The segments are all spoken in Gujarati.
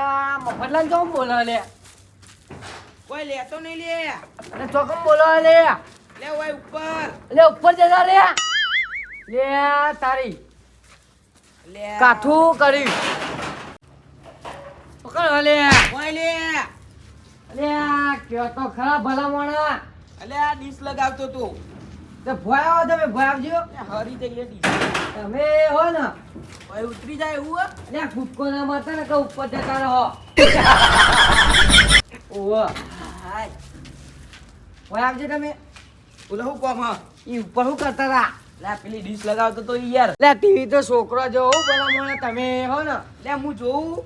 અલ્યા મફતલાલ ચોકમ બોલો લે કોઈ લેતો નહીં લે અને ચોકમ બોલો લે લે ઓય ઉપર લે ઉપર જતા રે લે તારી લે કાઠું કરી પકડ લે ઓય લે અલ્યા કયો તો ખરા ભલા મોણા અલે આ ડીશ લગાવતો તો તે ભોય આવો તમે ભોય આવજો હરી જઈએ ડીશ તમે હો ને ઓય ઉતરી જાય એવું હે? અલ્યા કૂદકો ના મારતા ને કે ઉપર જતા રહો ઓવા હાય ભોય આવજો તમે બોલો હું કોમ હ ઈ ઉપર શું કરતા હતા લે પેલી ડીશ લગાવતો તો ઈ યાર લે ટીવી તો છોકરો જોવો ભલા મોણા તમે હો ને લે હું જોઉં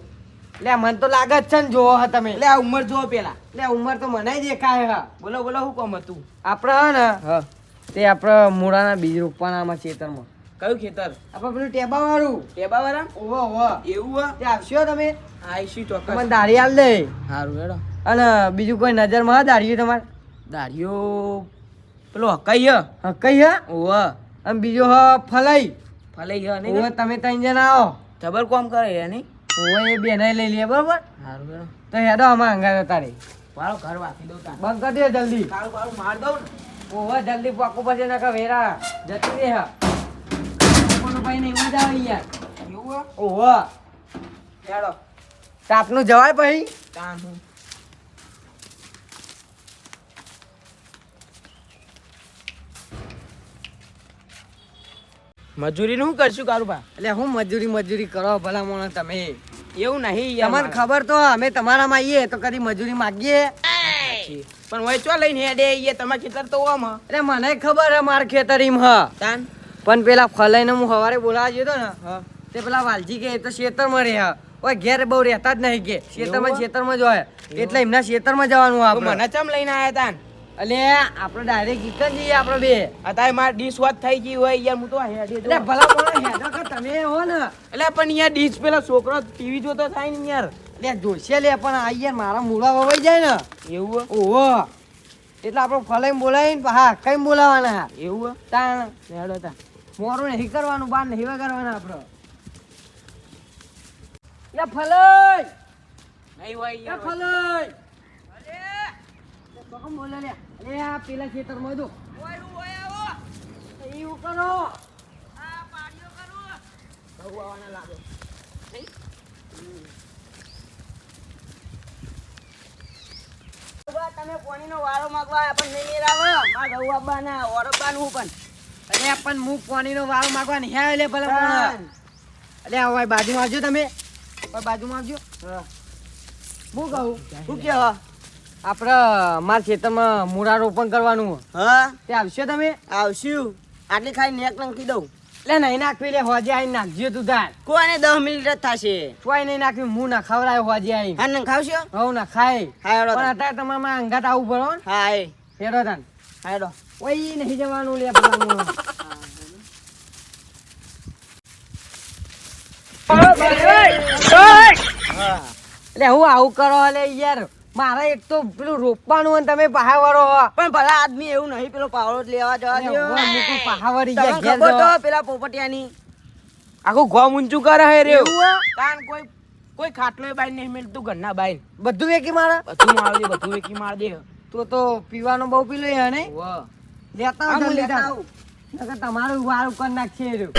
લે મને તો લાગે જ છે ને જોવો હા તમે લે આ ઉંમર જો પેલા લે ઉંમર તો મને દેખાય હા બોલો બોલો હું કોમ હતું આપણે હે ને હા તે આપણે મૂળાના બીજ રોપવાના ખેતરમાં કયું ખેતર આપણે પેલું ટેબા વાળું ટેબા વાળા ઓવો ઓવો એવું હે તે આવશો તમે આઈશી ચોક્કસ મને દાઢી હાલ દે હારું હેડો અને બીજું કોઈ નજરમાં દાઢી તમારે દાઢીઓ પેલો હકાઈ હ હા કઈ હા ઓવા અને બીજો હ ફલાઈ ફલાઈ હ ઓવે નહીં તમે ત્રણ જણા આવો જબર કોમ કરે હે નહીં ઓવે એ બેનાઈ લઈ લઈએ બરોબર હારું હેડો તો હેડો આમાં અંગારો તારે મારો ઘર વાંકી દઉં તાર બંધ કરી દે જલ્દી કાળું કાળું માર દઉં ને ઓવે જલ્દી પાકું પછી નાખા વેરા જતી રે હા કોનો ભાઈ નહીં મજા આવે યાર એવું હે ઓવે હેડો તાપનું જવાય પછી તાન હું મજૂરીનું શું કરશું કારુભા એટલે હું મજૂરી કરો ભલા મોણા તમે એવું નહીં યાર તમને ખબર તો અમે તમારામાં આવીએ તો કદી મજૂરી માગીએ મારા. પણ ઓય ચો લઈને હેડે ઈએ તમાર ખેતર તો ઓમ હ. એટલે મને ખબર હે માર ખેતરીમ હ તાન પણ પેલા ફલાઈને હું સવારે બોલાવા ગયો તો ને હા તે પેલા વાલજી કે એ તો ખેતરમાં રહે ઓય ઘેર બહુ રહેતા જ નહીં કે ખેતરમાં જ હોય એટલે એમના ખેતરમાં જવાનું તો આપણે મને ચમ લઈને આયા તાન એટલે આપણે ડાયરેક્ટ ઈકન જઈએ આપણે બે અત્યારે માર ડીશ વાત થઈ ગઈ હોય યાર હું તો હેડે એટલે ભલા મોણા હેડો કે તમે હો ને એટલે પણ યાર ડીશ પેલા છોકરો ટીવી જોતો થાય ને યાર એટલે જોશે લે પણ આ યાર મારા મૂળા વવાઈ જાય ને એવું હે? ઓહો એટલે આપણે ફલાઈને બોલાવીને હા કઈ બોલાવાના એવું હે? તાણ હેડો તાન મોરું નહીં કરવાનું બાર નહીં વગાડવાના આપણે લે ફલાઈ નહીં હોય લે યાર ફલાઈ કોકમ બોલે લે અરે આ પેલા ખેતરમાં દો એવું કરો તમે પાણીનો વારો માંગવા પણ નહીં મેરાવો માર રવ આબાના ઓરબાનું પણ અરે પણ હું પાણીનો વાળ માંગવા નહીં આવ્યો લે ભલા મોણા અરે આ ભાઈ બાજુમાં આવજો તમે ભાઈ બાજુમાં આવજો હું કહું શું કે હ આપણે મારા ખેતરમાં મૂળા રોપણ કરવાનું હા તે આવશો તમે આવશું આટલી ખાઈ નેક નાખી દઉં એટલે નહીં નાખવી લે હોજે આવીને નાખજો તું તાર કોને 10 મિનિટ જ થશે કોઈ નહીં નાખ્યું હું ના ખવડાય હોજે આવીને હા ને ખાવશો હવ ના ખાય હા હેડો પણ તાન. અત્યારે તમારે મારા અંગાત આવવું પડો ને હા એ હેડો તાન હા હેડો ઓય નહીં જવાનું લે ભલામણ. હા એટલે હું આવું કરો લે યાર મારે એક તો પેલું રોપવાનું હોય ને તમે પહાવરો હો પણ ભલા આદમી એવું નહીં પેલો પાવડો જ લેવા જવા અરે દ્યો. ઉવા મૂકું પહાવરી તમને ગયા ઘેર ખબર તો જવા. પેલા પોપટિયાની આખું ગોમ ઊંચું કરે હે રે એવું હે? કાન કોઈ ખાટલો બાઈ નહીં મેલતું ઘરના બાઈ બધું વેકી મારે બધું માર દે બધું વેકી માર દે તો પીવાનો બહુ પી લે હે ને વાહ લેતા હા, આવો હું જલ્દી લેતા તાન. આવું. નકર તમારું વાળ ઉપર નાખશે એ રહ્યું.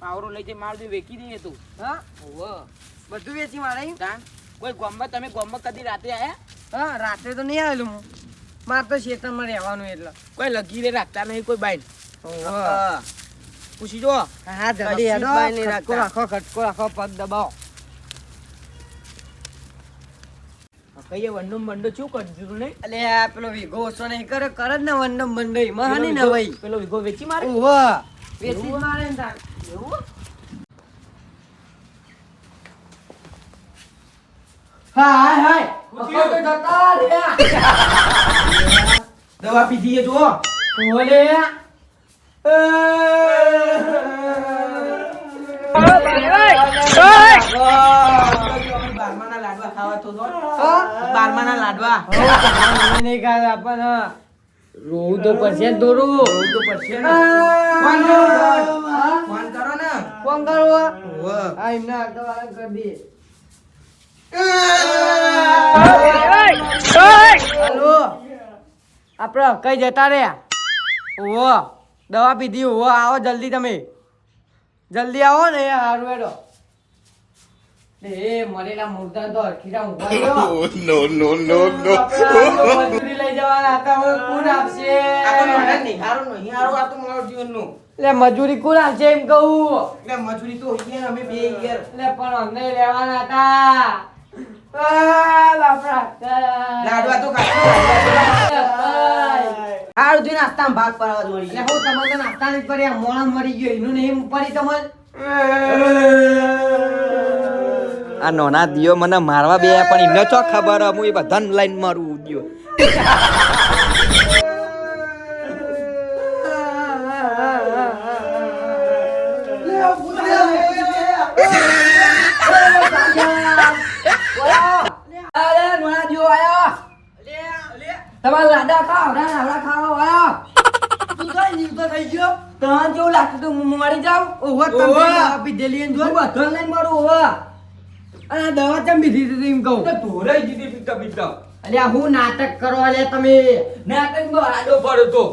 પાવરો લઈ જઈ માર દે વેકી દે તું હા વાહ બધું વેચી મારે એમ? તાન કોઈ ગોમમાં તમે ગોમમાં કદી રાતે આયા હા રાત્રે તો નહીં આવેલું હું મારે તો ખેતરમાં રહેવાનું એટલે કોઈ લગીરે રાખતા નહીં કોઈ બાઈ હા પૂછી જો હા જલ્દી કશું જ હેડો બાય નહીં ખટકો રાખતા. રાખો પગ દબાવો કઈએ વંડો બંડો શું કરી દીધું નહીં અલે આ પેલો વિગો ઓછો નહીં કરે કરે જ ને વંડમ બંડઈ મહાની ને ભાઈ પેલો વિગો વેચી મારે ઓહો વેચી જ મારે ને તાર એવું હાય હાય પકડો તો જતા રે દવા પીધી એ જો ઓલે બારમાના લાડવા ખાવા તો દો હા? બારમાના લાડવા નહીં ખાય આપણને રોવું તો પડશે ને દોરું રોવું તો પડશે ને ફોન કરો ફોન કરો ને ફોન કરો ઓહ હા એમને આગળ કરી દે હાલો આપણે કઈ જતા રહ્યા? ઓહો દવા પીધી. ઓહો આવો જલ્દી, તમે જલ્દી આવો ને હારું હેડો. એ મરેલા મુર્દા તો અરખીરા ઊંઘવા દો. મજૂરી લઈ જવાના હતા, હવે કોણ આપશે? લે મજૂરી કોણ આપશે એમ કહું? મજૂરી તો યાર અમે બે યાર લે પણ અમને લેવાના હતા. આ બાપરા લાડવા તો હારું જોઈને નાસ્તામાં ભાગ પાડવા દોડી. એટલે હું તમને નાસ્તા નહીં કર્યા, મોણા મરી ગયો એનું નહીં પડી તમને. આ નોના દિયો મને મારવા બે પણ એમને ચો ખબર હું એ બધાને લાઈન મારું દિયો. તમારા લાડા ખાવ નાવડા ખાવ આયો. તું કઈ નીવતો થઈ ગયો? તને કેવું લાગતું તું હું મરી જાઉં? ઓહો તમે દવા પીધેલી એમ જો. બધો લઈને મારું હોવા. અને આ દવા ચમ પીધી હતી એમ કહું? ધોરાઈ દીધી પીતા પીતા અલ્યા હું નાટક કરવા લે તમે? નાટકમાં આડો પડ્યો તો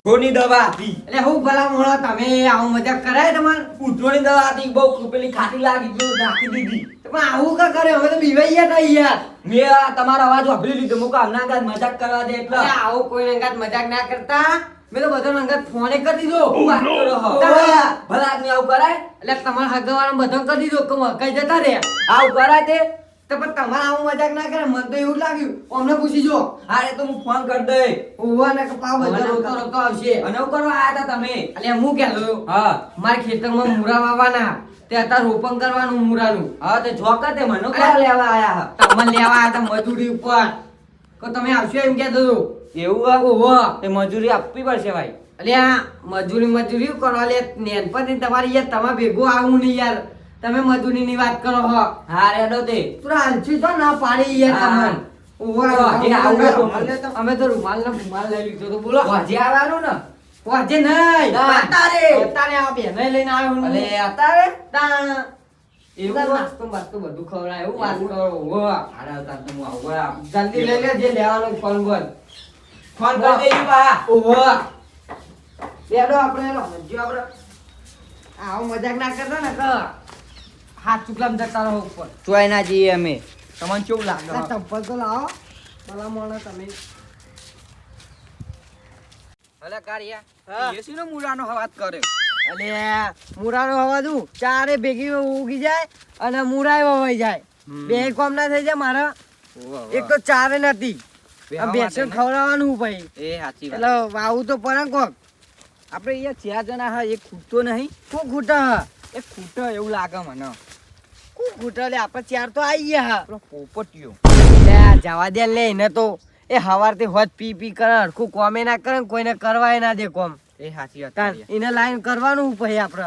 ઘોની દવા હતી. એટલે હું ભલા મોણા તમે આવું મજાક કરાય તમારે? ઉધોની દવા હતી બહુ પેલી ખાટી લાગી ગઈ નાખી દીધી. પણ આવું કા કરે? અમે તો બીવાઈ ગયા તા યાર. મેં આ તમારો અવાજ વાપરી લીધો મુકા હમણાં કાંઈ મજાક કરવા દે એટલે અલ્યા આવું કોઈ અંગાત મજાક ના કરતા. મેં તો બધો અંગાત ફોને કરી દીધો. હું વાત કરો હો. તારા. ભલા આદમી આવું કરાય? એટલે તમારા હગાવાળા બધો કરી દીધો કે કઈ જતા રે. આવું કરાય તે? તો પણ તમારે આવું મજાક ના કરે. મને તો એવું લાગ્યું. અમને પૂછી જો. અરે તો હું ફોન કરી દઈ. ઓવા ને કપાવ બધો રોતો રોતો આવશે. અને એવું કરવા આયા હતા તમે? અલ્યા હું કહેતો હા મારા ખેતરમાં મૂરા વાવવાના, તે અત્યારે રોપણ કરવાનું મૂરાનું. હા તે જોકા તે મને કોણ લેવા આયા તમને લેવા આવ્યા હતા મજૂરી ઉપર. કે તમે આવશો એમ કહેતો હતો. એવું આ? ઓહો એ મજૂરી આપવી પડશે ભાઈ. અલ્યા મજૂરી કરવા લે નેનપણથી તમારી યાર તમે ભેગું આવું નહીં યાર. તમે મજૂરીની વાત કરો હો. હા રેડો તે તું હાલથી તો ના પાડી યાર હા. તમને. ઓહો વાજે આવું અમે તો રૂમાલ ને રૂમાલ લઈ લીધો તો બોલો. વાજે આવવાનું ને? વાજે નહીં. ના. અત્યારે આ બેને લઈને આવ્યો હું. અલે અત્યારે તાણ એવું એવું હોય? નાસ્તો બાસ્તો બધું ખવડાય એવું વાત એવું? કરો. ઓહો હારા આવતા તો હું આવું આ. જલ્દી લઈ લે જે લેવાનો ફોન બોલ. ફોન કરી દેજો બા. ઓહો બેડો આપણે એનો જો આપણે આવો મજાક ના કરતા ને કે હાથ ચુકલામ જતા રહો ઉપર. ચોય ના જઈએ અમે. તમને કેવું લાગે? આ ચપ્પલ તો લાવો ભલા મોણા તમે. અલે કારિયા એસી નો મુલાનો વાત કર્યો. અલે મુરાનો અવાજ ચારે ભેગી ઉગી જાય અને મુરાય વવાઈ જાય. બે કોમ ના થઈ જાય મારા. એક તો ચારે નથી. આ બેસો ખવડાવવાનું ભાઈ. એ સાચી વાત. એટલે વાવું તો પડે કોક. આપણે અહીંયા 4 જણા હા એક ખૂટતો નહીં. કોક ખૂટા એક ખૂટો એવું લાગે મને. કોક ખૂટા લે આપણે ચાર તો આવી ગયા. પેલો પોપટિયો. લે જવા દે લે એને તો. એ હવારથી હોત પી પી કરે હરખું કોમે ના કરે ને કોઈને કરવાય ના દે કોમ. એ સાચી વાત. તાન એને લાઈન કરવાનું પછી આપણે.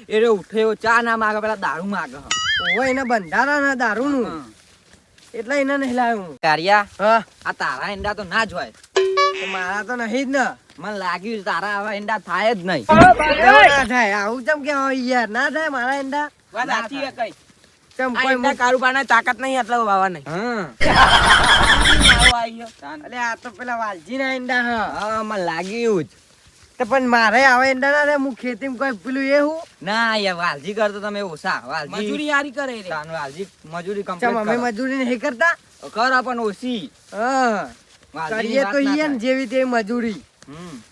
એ રે ઉઠ્યો ચા ના માગે પેલા દારૂ માગે. ઓય એને બંધારા ના દારૂનું. એટલે એને નહીં લાવ્યું. કારિયા હા આ તારા ઈંડા તો ના જ હોય. તો મારા તો નહીં જ ને. મને લાગ્યું તારા આવા ઈંડા થાય જ નહીં. એવું ના થાય આવું ચમ કે હોય યાર ના થાય મારા ઈંડા. વાત સાચી છે કઈ. ચમ આ કોઈ ઈંડા કારુબાના તાકાત નહીં આટલા વાવા નહીં. અલે આ તો પેલા વાલજી ના ઈંડા હ. હા મને લાગ્યું જ. તો પણ મારે આવા ઈંડા ના રે. હું ખેતીમાં કોઈ પેલું એ હું ના યાર વાલજી કરતો તમે ઓછા. વાલજી મજૂરી હારી કરે રે. તાન વાલજી મજૂરી ચમ કમ્પ્લીટ અમે મજૂરી નહીં કરતા. કરો પણ ઓછી. હા વાલજીની કરીએ તો વાત ના ઈયે ને થાય. જેવી તેવી મજૂરી.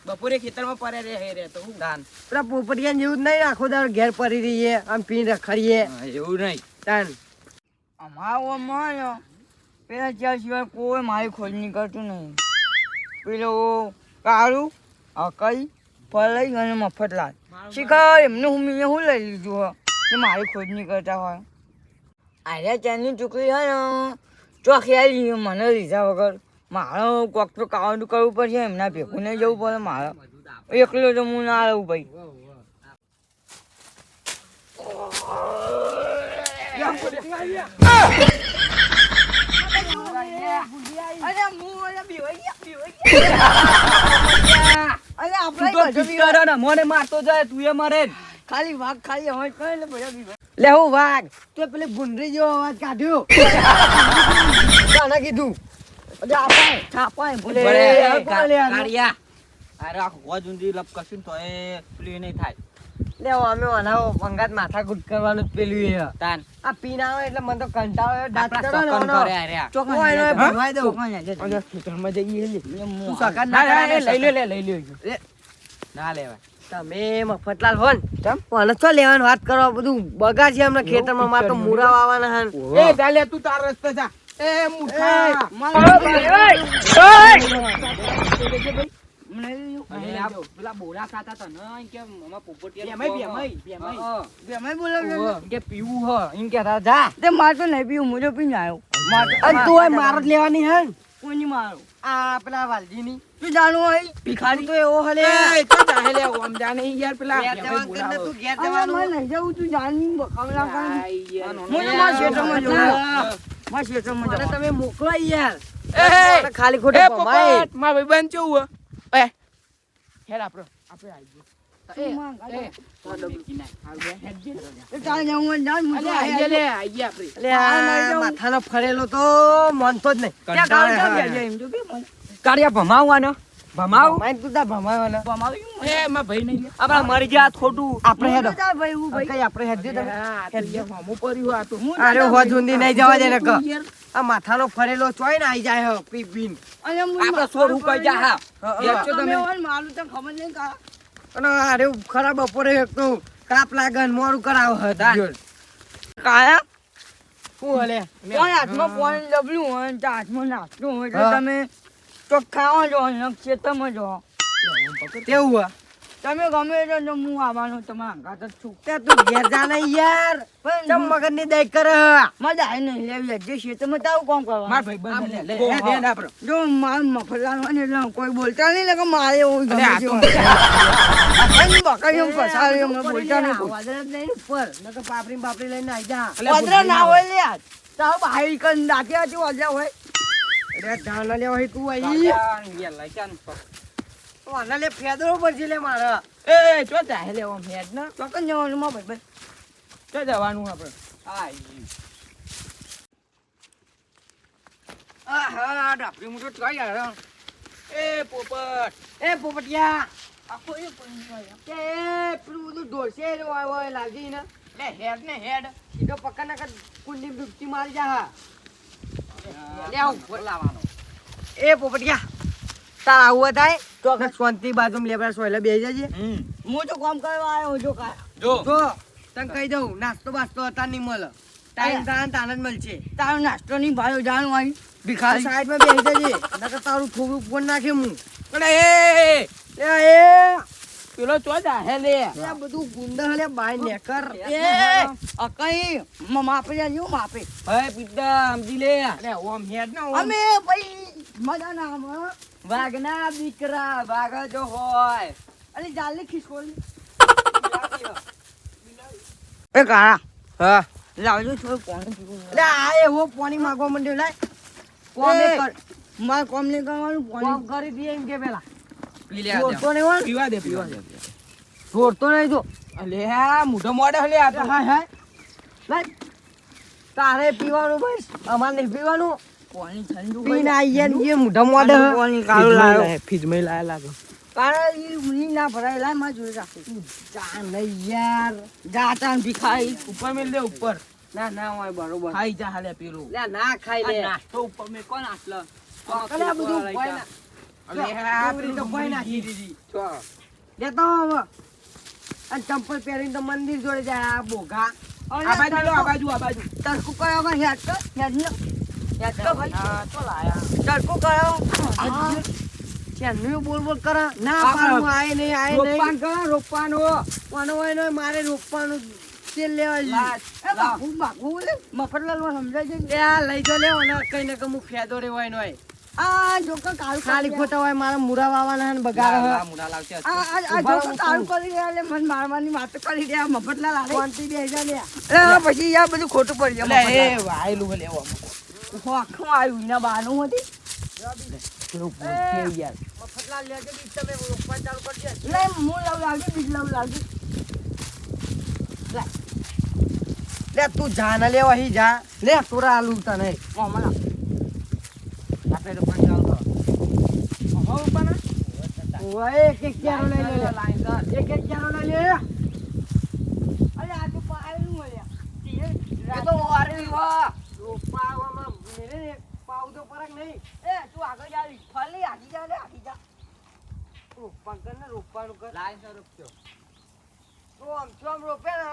બપોરે ખેતરમાં પડે રે તો હું તાન પેલા પોપટિયા જેવું જ નહીં આખો દાડો ઘેર પડી રહીએ આમ પીને રખડીએ. હા, એવું નહીં. તાન અમારો માનો પેલા ચાર સિવાય કોઈ મારી ખોજ નહીં કરતું નહીં. પેલો કાળું અકઈ ફલઈ અને મફતલાલ શિખર એમને હું લઈ લીધું હોય કે મારી ખોજ નહીં કરતા હોય. આર્યા ચાંદની ચૂકલી હોય ને ચોખી આવી મને લીધા વગર મારે કોક તો કાવાનું કરવું પડશે. એમના ભેગું નહીં જવું પડે મારે. એકલો તો હું ના રહું ભાઈ. તું તો પિક્ચર ને મને મારતો જાય તું એ મરે. ખાલી વાઘ ખાલી હવે કઈ ને બધા લે હું વાઘ તું પેલી ભૂંડરી જેવો અવાજ કાઢ્યો કોને કીધું અરે આપાય છાપાય બોલે ભૂલે. કોણ લે આનો? કાળિયા અરે આ હોજ ઊંધી લપ કશું તો એ પેલું નહીં થાય લે અમે આના વંગાત માથા કૂટ કરવાનું જ પેલું એ તાન આ પીન આવે એટલે મને તો કંટાળો આવે. દાંત આપણા કરો ને ચોકન આનો. કરે અરે આ. ચોકન હું એનો લે. ભરવાઈ દઉં. ચોકન લે, લે. અરે ખેતરમાં જઈએ લે. તું તું સગા ના હા, હા, કરાય ને, લઈ લે, સગા. લઈ લે. ના લેવાય તમે મફતલાલ હો ને મને તો લેવાની વાત કરો બધું બગાડ છે હમણાં ખેતરમાં મારે તો મૂરા વાવવાના હન. એ ચાલે તું તાર રસ્તે જા એ મુઠા મને અરે આ પેલા બોરા ખાતા તા ને એમ કે મમ્મા પોપટિયા બેમાઈ બોલાવજો. કે પીવું હ એમ કે જા તે માર તો નહીં પીવું, મુજો પીને આવ્યો. અને તું હોય માર જ લેવાની હે ને. કોની મારો? આ પેલા વાલજીની તું જાણું હોય? ભિખારી તો એવો હલે એ તો ચાલે લે ઓમ જા નહીં યાર પેલા ઘેર જવાનું કરીને તું ઘેર અરે જવાનું. મારે નહીં જવું, તું જાણી બખાવલા કર. આઈ યાર. હું તો મારા ક્ષેત્રમાં જઉં. મારા ક્ષેત્રમાં મને જવાનું. તમે મોકલો યાર એ ખાલી એ ખોટે ભમાય. પોપટ માર ભાઈબંધ કેવું હે એ હેડ આપણે આવી ગયો તું માંગ, એ એ તારે જવું હોય ને જા, હું તો અલે આઈ આયા લે આઈ ગયા આપણે એટલે આ માથાનો ફરેલો તો માનતો જ નહીં. ત્યાં ગાળ કેમ ગયા છે એમ તો કે મને. કાળિયા ભમાવવાનો ભમાવ ભમાય તું તાર ભમાવાનો. ભમાવ્યું એ માર ભાઈ નહીં લે આપણા મરી ગયા ખોટું આપણે હેડો હું તો જા ભાઈ, હું ભાઈ. કઈ આપણે હેડ દે તમે. હા તો યાર મામું પડ્યું આ તો હું અરે તો હોજ ઊંધી નહીં જવા દે ને ક. યાર આ માથાનો ફરેલો ચોય ને આઈ જાય હે પી પીન. અને હું આપણે સોર ઉપાઈ જા હા બેસજો તમે તમે. હોય ને મારું તો ખબર નહીં કા. અને અરે ખરાબ બપોરે એક તો કાપ લાગે ને મોડું કરાવ હે કાયા શું હલે કોઈ હાથમાં પાણી ડબલું હોય ને ત્યાં હાથમાં નાખતું હોય એટલે હા. તમે ચોખ્ખામાં જો ને ખેતરમાં જો કેવું હે તમે ગમે તે તો હું આવવાનો તમારા અંગાત જ છું. તે તું ઘેર જા ને યાર પણ ચમ મગજની દઈ કરે મજા આવી નહીં લેવી જે ખેતરમાં તારું કામ માર કરવાનું. ભાઈબંધ લે લે લે, હેડ હેડ આપણે જો માર મફતલાલ હોય ને એટલે કોઈ બોલતા નહીં ને કે મારે એવું અરે આ ગમે તો તે હોય. બકાઈ ફસાવી અમે બોલતા નહીં કોઈ. વાદળ જ નહીં ઉપર નકર પાપડી બાપડી લઈને આઈ જા અલે વાદળા ના હોય લે યાર. તારું બાહેર કરીને દાંતી હાથી વાદળા હોય. અરે ધાણા લેવા હોય તું આઈ વાના લે ફેદરો પડશે લે મારે એ ચો ચાહે લે ઓમ હેડ ના ચોકન જવાનું માં ભાઈ ચો જવાનું આપણે આહા ડાપરી મુઠો ટ્રાય યાર એ પોપટ એ પોપટિયા આખો એ પડી ગયો. કે પેલું બધું ઢોસે જ હોય લાગી ને લે હેડ ને હેડ સીધો પકડ નાખ કુંડી ડૂબકી મારી જા હા લે આવ લાવવાનો એ પોપટિયા તાર આવું થાય તો શાંતિ બાજુમાં લેબડા સોયલે બેસી જજે હું તો કામ કરવા આવ્યો જો કા. જો જો તને કહી દઉં નાસ્તો બાસ્તો હતા નહીં મળે ટાઈમ તાન જ મળશે તારો નાસ્તો નહીં ભાડો જાણું આવી. ભિખારી સાઈડમાં બેસી જજે નકર તારું થોડું ફોન નાખે હું અરે એ લે એ પેલો ચો ચાહે લે આ બધું ગુંડા હલે બાય નેકર એ અકઈ માપે જાજો માપે. હે પિતા સમજી લે અરે ઓમ હેડ ના ઓમ અમે ભાઈ મજા ના આવે. વાઘના દીકરા વાઘ જો હોય અરે જાલી ખિસકોલી. એ કાળા હા લાવજો થોડું પાણી પીવું. લે આ એવો પાણી માંગવા માંડ્યો લે કોમ એ, એ કર મારે કોમ નહીં કરવાનું કોમ પાણી. કરી દે એમ કે પેલા પી લે છોડતો નહીં હોય પીવા દે પીવા દે છોડતો નહીં તો અલે આ મોઢો મોઢો લે આ તો હાય હાય લે તારે પીવાનું બસ અમારે નહીં પીવાનું પાણી ઠંડુ પીને આઈએ ને એ મોઢા મોઢે પાણી કાળું લાવ્યો. ફ્રીજમાં લાયા લાગે કારણ ઈ ઊની ના ભરાય લાય માં જોઈ રાખી. જા નહીં યાર જાતા ભીખાઈ. ઉપર મેલ દે ઉપર ના ના હોય બરોબર ખાઈ જા હાલે પેલું લે ના ખાઈ લે નાસ્તો ઉપર મેં કોણ આટલો અલે આ બધું કોઈ ના અલે આ ડુંગળી તો કોઈ નાખી દીધી ચો લેતો હવે અને ચંપલ પહેરીને તો મંદિર જોડે જાય આ બોઘા આ બાજુ લો આ બાજુ આ બાજુ તડકો કયો માં હેડ તો હેડ નો હેડ તો ભાઈ હા તો લાયા તડકો કયો ચેન્નઈ બોલ બોલ કરે ના આ પાડું આય નહીં આય નહીં રોપવાનું કરો રોપવાનું વાનો હોય ને મારે રોપવાનું તેલ લેવા લાજ. એ બાપુ બાપુ લે મફતલાલ માં સમજાય છે લે આ લઈ જો લેવો ને કઈ ને કઈ ફેદો રે હોય ને હોય આ જોકર કાળું ખાલી ખોટા હોય મારા મુરા વાવાના હે ને બગાડ હે મુડા લાવશે આ જોકર કાળું કરી રહ્યા એટલે મન મારવાની વાતો કરી રહ્યા મફતલાલ આલે. શાંતિ બેસી લે એટલે પછી યાર બધું ખોટું પડી એટલે જાય એ વાયલું લેવો આખું આવ્યું એના બાનું હતી. મફતલાલ લેજે બીજ તમે રોપવા ચાલુ કરજે લે હું લવ લાગી બીજ લવ લાગી. લે તું જા ને લેવા હી જા લે તોરા આલુ તને મામા આપણે તો પણ ચાલતો હવે ઉપાના ઓય એક ક્યારો લઈ લે એક ક્યારો લઈ લે અરે આ તો પાયલું મળ્યા એ તો વારી વા રોપાવામાં મેરે પાવ તો પરક નહીં એ તું આગળ જા ફરી આગી જા લે આગી જા રોપા કર ને રોપવાનું કર લાઈન સો રૂપિયો તો આમ રોપે ને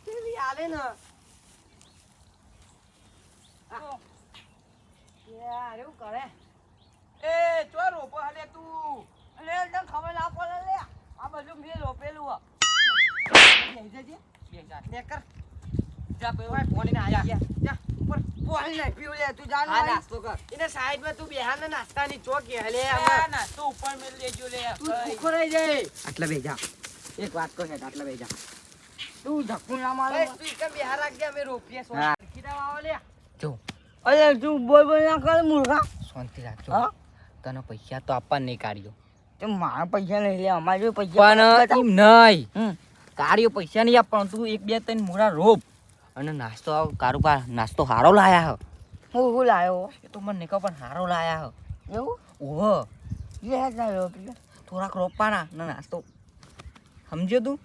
તેવી આલે ને યાર એવું કરે એ ચો રોપો હલે તું અલે તને ખબર ના પડે લે આ બધું મેં રોપેલું હો જઈ જજે બે ચાર ને કર જા પે ભાઈ ફોન ને આયા જા ઉપર પોણી નાખ પીવું લે તું જા હા ને નાસ્તો કર એને સાઈડ માં તું બેહાર ને નાસ્તાની ચોક કે હલે આ નાસ્તો ઉપર મેલ દેજો લે તું ભૂખો રહી જાય આટલા બે જા એક વાત કહે આટલા બે જા તું ધક્કું ના મારે ભાઈ તું એકમ બેહાર રાખજે અમે રોપીએ સો હા. કીધા વાવો લે જો અરે તું બોલ બોલ ના કર મૂર્ખા શાંતિ રાખજો હા તને પૈસા તો આપવા નહીં કાઢ્યો તો મારા પૈસા નહીં લે અમારે જો પૈસા પણ એમ નહીં હમ કાઢ્યો પૈસા નહીં આપવાનું તું એક બે ત્રણ મૂળા રોપ અને નાસ્તો કારોબાર નાસ્તો હારો લાયા હ હું લાયો એ તો મને નહીં ખબર પણ હારો લાયા હ એવું ઓહો લે લાયો પેલા થોડાક રોપવાના ને નાસ્તો સમજ્યો તું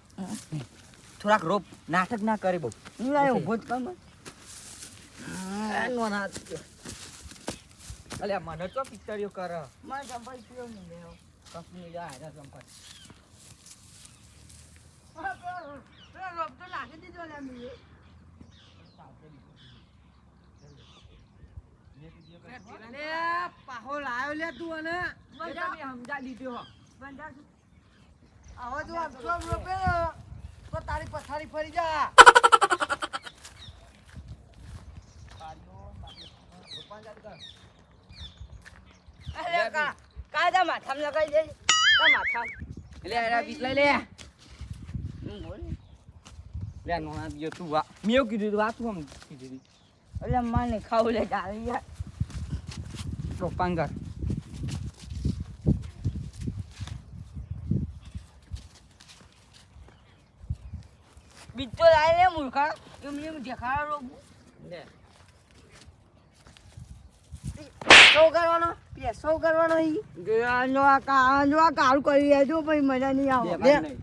થોડાક રોપ નાટક ના કરે બહુ હું લાયો ઉભો જ કર અલ્યા મને તો પિક્ચરીઓ કર મારે ચંપલ પીવો નહીં લેવો કંપની જા આજા સંપત પેલા રોપ તો નાખી દીધો લે મેં લે પાહો લાયો લે તું અને સમજા લીધો આવો તું આમ રોપે ને તો તારી પથારી ફરી જા અરે કાયદા માથામાં લગાઈ દે કા માથામાં એટલે એરા બીક લઈ લે બોલ લે નોના દિયો તું વા મેં કીધું તું આ તું આમ કીધું અરે માને ખાવું લે ચાલી યાર રોપાંગર બીજ તો લાય લે મૂર્ખા એમને દેખાડો રોપ લે શું કરવાનો પેસો કરવાનો ઈ જો આ કાળું કરી લેજો પછી મજા નહીં આવે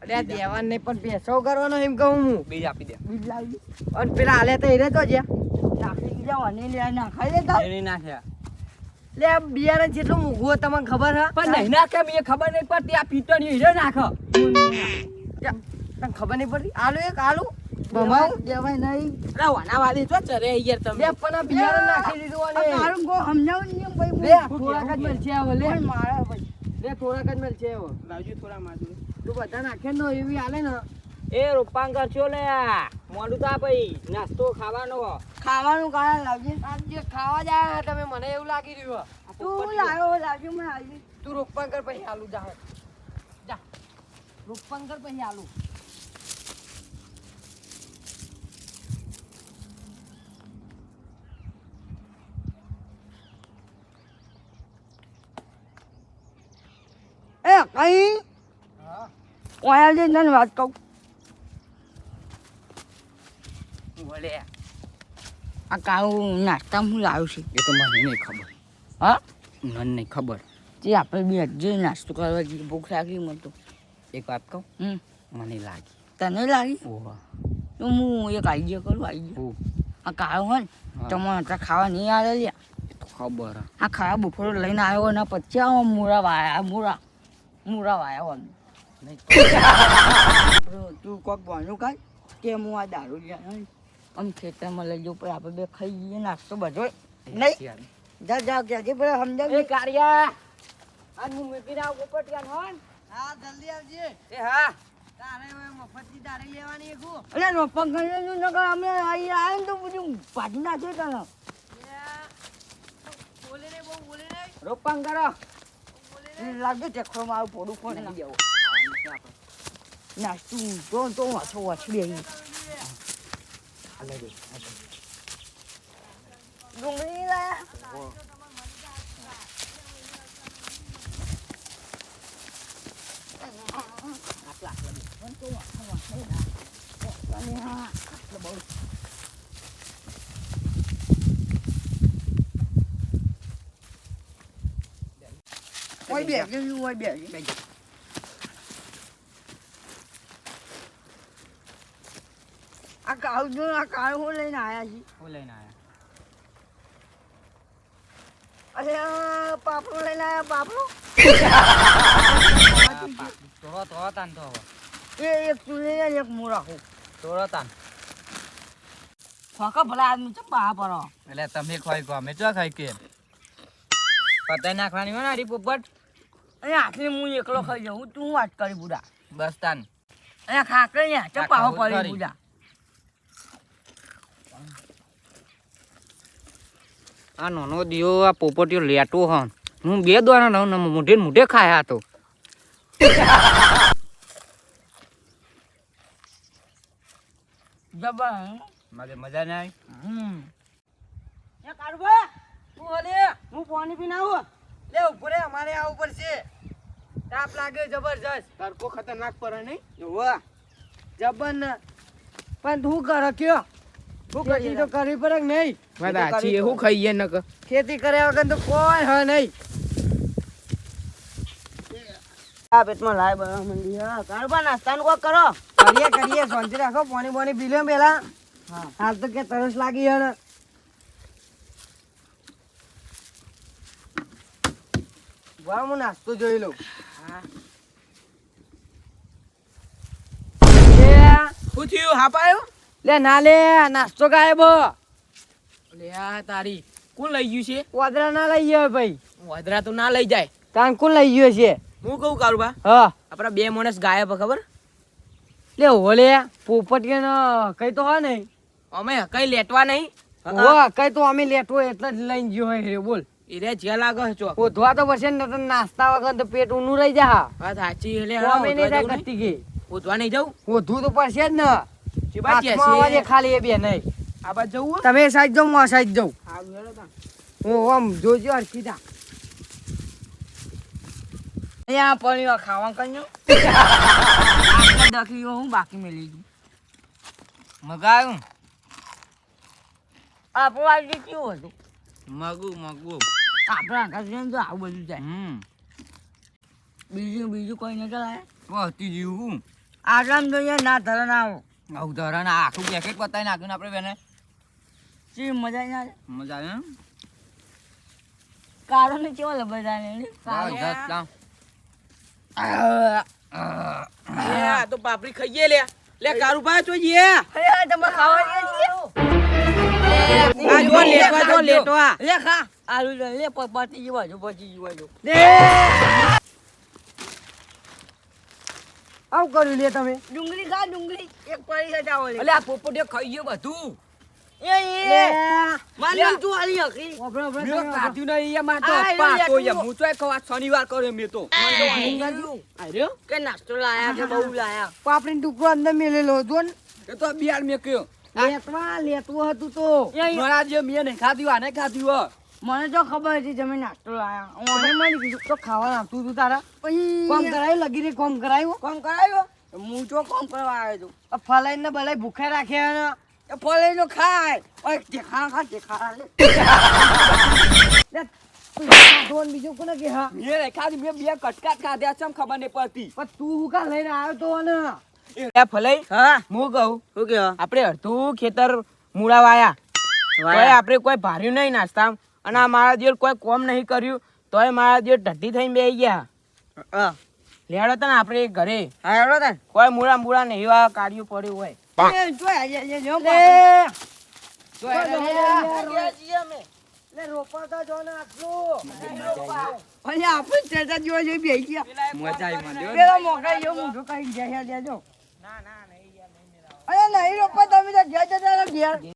અરે દેવાન નહીં પણ પેસો કરવાનો એમ કહું હું બીજ આપી દે બીજ લાવી અને પેલા હાલે તો હીરે તો છે નાખી દીધા અને લે નાખાઈ દેતા એની નાખ્યા લે આ બિયારણ જેટલું મૂઘું હોય તમને ખબર હે પણ નહીં નાખે મને ખબર નહીં પડતી આ પીતળ હીરો નાખ તને ખબર નહીં પડતી આલુ એક આલુ બમાવ દેવાય નહીં વાના વાલી તો ચરે યાર તમે લે પણ આ બિયારણ નાખી દીધું આ અને કાળું કો સમજાવું નહીં ભાઈ લે થોડાક જ મળશે હવે લે મારા ભાઈ લે થોડાક જ મળશે હવે લાવજો થોડા માજુ તું બધા નાખે ને એવી હાલે ને એ રૂપાંકર છો લે મોડું તો ભાઈ નાસ્તો ખાવાનો ખાવાનું કાળા લાવજે આજે ખાવા જાય તમે મને એવું લાગી રહ્યું તું લાવ્યો લાવજો મને આવી તું રૂપંકર પછી આલુ જા જા રૂપંકર પછી આલુ એ કઈ ઓયા જે તને વાત કહું બોલે આ કાળું નાસ્તા હું લાવ્યો છે એ તો મને નહીં ખબર હા મને નહીં ખબર તે આપણે બે જે નાસ્તો કરવા જઈએ ભૂખ લાગી મને તો એક વાત કહું મને લાગી તને લાગી ઓહો તો હું એક આઈડિયા કરું આઈડિયા ઓ આ કાળું હોય ને તો મને અત્યારે ખાવા નહીં આવે લ્યા એ તો ખબર આ ખાવા બપોરે લઈને આવ્યો ને પછી આવા મૂળા વાયા મૂળા વાયા હોય નહીં તું કોક ભણ્યું કાંઈ કે હું આ દારૂ લ્યા આમ ખેતરમાં લઈ જવું પડે આપણે બે ખાઈ જઈએ નાસ્તો બધો નહીં જા જા ક્યાંથી પેલા સમજાવ એ કારિયા આ હું મૂકીને આવું પોપટિયા હોય ને હા જલ્દી આવજે એ હા તારે હવે મફતની દારૂ લેવાની એક હું એટલે રોપા ગયેલું નકર અમે અહીં આવે ને તો બધું પાડી નાખે તને બોલે નહીં બહુ બોલે નહીં રોપાંગ કરો લાગે ટેકરોમાં આવું પોડું કોને નાસ્તું તો વાછો વાછડી આવી ડુંગળી લાયા ઓય બેસી ઓય બેસી આ કાળું જો આ કાળું લઈને આયા છે હું લઈને આયા અરે આ પાપડો લઈને આયા પાપડો તોરો તો તાન તો હવે એ એક તું લઈ લે એક હું રાખું તોરો તાન ફાકા ભલા આદમી છે પા પરો એટલે તમે ખાઈ ગો અમે ચો ખાઈ કે પતાઈ નાખવાની હોય ને હરી પોપટ અહીંયા આટલી હું એકલો ખાઈ જાઉં તું વાત કરી બુડા બસ તાન અહીંયા ખાકરે ને ચપાહો પડી બુડા આ નાનો દિયો આ પોપટીયો લેટો હન હું બે દોના ન મોઢે મોઢે ખાયા તો જબર મજા ના આવી એ કારુબા તું હલે હું પાણી પીને આવું લે ઉભો રે અમારે આવું પડશે તાપ લાગે જબરજસ્ત તડકો ખતરનાક પડે નહીં વાહ જબર ને પણ તું કર કયો તું ખેતી તો કરવી પડે કે નહીં સાચી એવું ખાઈએ ન ખેતી કર્યા વગર તો કોઈ હ નહીં આ પેટમાં લાય બરાબર મંડી હા કારુબા નાસ્તાનું કોક કરો કરીએ શાંતિ રાખો પાણી પાણી પી લો પેલા હા હાલ તો કે તરસ લાગી હે ને વાહ હું નાસ્તો જોઈ લઉં શું થયું હા પાયો લે ના લે નાસ્તો ગાયબ લે આ તારી કોણ લઈ ગયું છે વાદરા ના લઈ ગયો ભાઈ વાદરા તો ના લઈ જાય તાન કોણ લઈ ગયો છે હું કહું કારુબા હા આપડા બે માણસ ગાયબ ખબર લે ઓલે પોપટીએ ને કઈ તો હા નહીં અમે કઈ લેટવા નહીં હો કઈ તો અમે લેટવો એટલે જ લઈને ગયો હોય રે બોલ ઈરે જે લાગે છો ઓધવા તો પછી ને તો નાસ્તા વગર તો પેટ ઊનું રહી જા વાત સાચી એટલે અમે નહીં થાય કરતી કે ઉતવા નહીં જવું ઓધું તો પડશે જ ને ચીબા કે હાથમાં અવાજે ખાલી એ બે નહીં આ બાજુ જવું તમે સાઈડ જાઉં હું આ સાઈડ જાઉં સારું હેડો તા હું આમ જોજો હરખી તા અહીંયા પડીઓ ખાવા કન્યો આટલા દખીઓ હું બાકી મેં લીધું મગાયું આપણું આજે કેવું હતું મગું આપણા આકાશ તો આવું બધું જાય બીજું કોઈ નતો લાયા વહતી જીવું આરામ જોઈએ ના ધરે ના આવો આવું ધરણ આખું પેકેટ પતાવી નાખ્યું ને આપણે બેને શી મજા ના આવે મજા આવે ને કારો ને કેવો લબડા ને જબરદસ્ત લાવ. આ તો પાપડી ખાઈએ લે કારુબા જોઈએ અરે તમે ખાવા આ જો લેટવા લે ખા આલુ લે પપાતી જીવા જો પછી જીવા જો આવું કર્યું લે તમે ડુંગળી ખા ડુંગળી એક પડી હજાવો લે અલે આ પોપટીઓ ખાઈ ગયો બધું એ મારી તું આલી હકી મેં કાઢ્યું નહીં એમાં તો આ પાછો લે, એમ. હું તો એક વાત શનિવાર કર્યો મેં તો આર્યો કે નાસ્તો લાયા કે બહુ લાયા પાપડી ટુકડો અંદર મેલેલો હતો ને એ તો બિયાર મેં કયો લેતવું હતું તો મારા જે મેં નહીં ખાધ્યું આને ખાધ્યું મને તો ખબર હતી તમે નાસ્તો લાયા મને મને કીધું તો ખાવા આપતું તું તારા કોમ કરાયું લગી રે કોમ કરાયું કોમ કરાયો હું તો કોમ કરવા આવ્યો છું આ ફલાઈ ને બલાઈ ભૂખે રાખ્યા ને એ ફળે તો ખાય ઓય ટેખા ખા ટેખા લે લે, તું ખાધો ને બીજું કોને કે હા મેં નહીં ખાધી મેં બે કટકા ખાધ્યા છે ખબર નહીં પડતી પણ તું હું કા લઈને આવ્યો તો ને એ ફલઈ હા હું કહું શું કે આપણે અડધું ખેતર મૂળા વાયા તોય આપણે કોઈ ભાર્યું નહીં નાસ્તા અને આ મારા જેવું કોઈ કોમ નહીં કર્યું તોય મારા જેવું ઢટ્ટી થઈને બેસી ગયા લેડો તને આપણે ઘરે આવ્યો તને કોઈ મૂળા મૂળા નહીં એવા કાર્યો પડ્યું હોય લે રોપાતા જો ને આટલું અને આપણે ચર્ચા જોવા જઈ બેસી ગયા મજા આવી મને પેલો મોકલાઈ ગયો મોઢું કઈ જાય લેજો અરે નહીં રોપા તમે તો ઘેર જતા રહો ઘેર